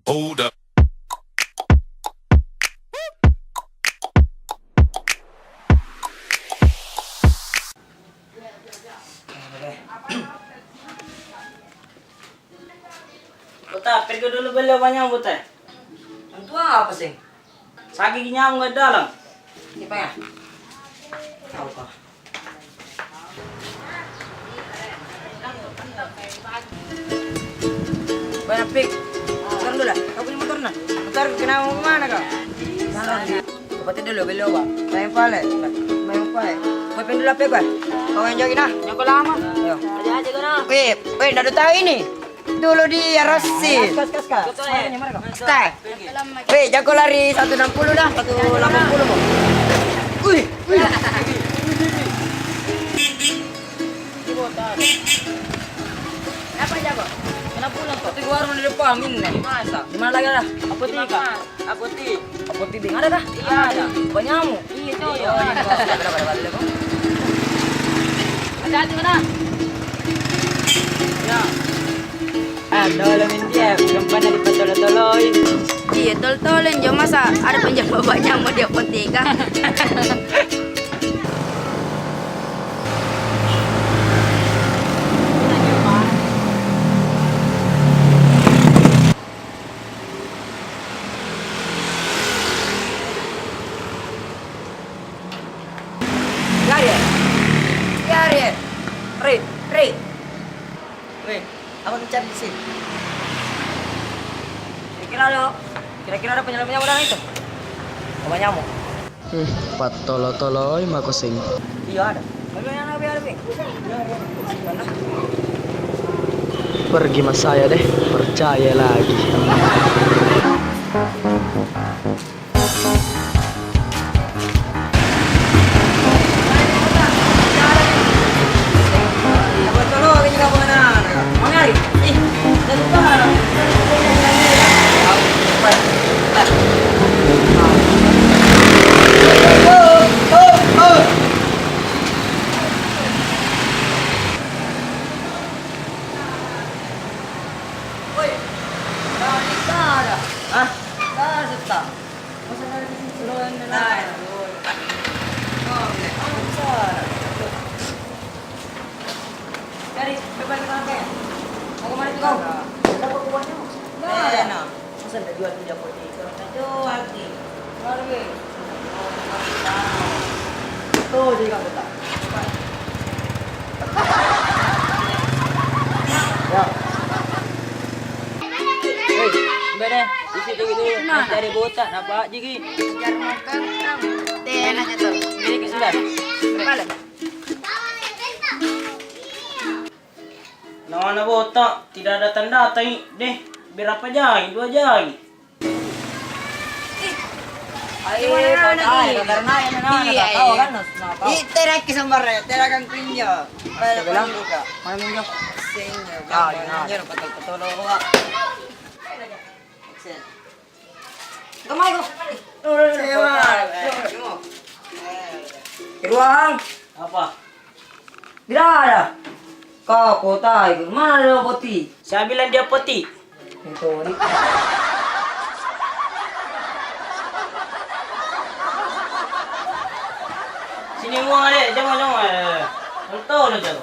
Hold up. Buta, pergi dulu beli banyak buta. Itu apa sih? Sakit nyamuk di dalam. Siapa ya? Tahu kah? Banyak pik. Motor dulu lah. Kau punya motor nah? Motor kenapa mau kemana kau? Jalan. Dapatin dulu beli obat. Main pale. Main pale. Kau pindah dulu pik kau. Kau yang jogi nah? Nyamuk lama. Ayo. Aja aja kau nak. Weh, dah tahu ini. Dulu dia Rossi. Kas. Stay. Weh, jago lari 160 dah, 180 mau. Wih. Apa jago? Kenapa pulang kau? Tapi gua harus di depan nih. Masa? Di mana lagi dah? Apotik. Apotik. Apotik ding ada dah? Iya ada. Banyak nyamuk. Iya tuh. Hati-hati mana? Ya. Tolongin dia, gampang dari patolo-toloi. Iya, tol-tolin jo masa ada penjaga banyak mau di apotika. Ya. Ri. Weh, apa mencari di sini? Kira-kira ada penyelam-penyelam udara itu? Apa nyamuk? Patolo-toloi makosing. Iya ada. Ada, Bing. Pergi mas saya deh, percaya lagi. Apa tolong ini kamu mana? Mau nyari? Ih, dah lupa. Cari, coba kita pakai. Mau kemana itu kau? Dapat kuahnya? Nggak ada. Masa nggak jual di apotek? Nggak jual di. Lagi. Tuh jadi kamu tak. Ya. Hei, beda. Di situ gitu. Cari botak, nampak jigi. Jar makan tenanya tuh. Ini ke sudah. Kepala. Mana botak? Tidak ada tanda deh. Berapa jari? 2 jari. Ayo, karena Iya, tahu iya. kan? Terak kesambarnya, terakan pinjo. Saya bilang juga. Mana minyak? Senyo, Ah, gambar. betul. Kemana kau? Ruang. Apa? Tidak ada. Kau kota itu. Mana ada poti? Saya bilang dia peti. Itu ni. Sini uang ada, jangan. Betul aja.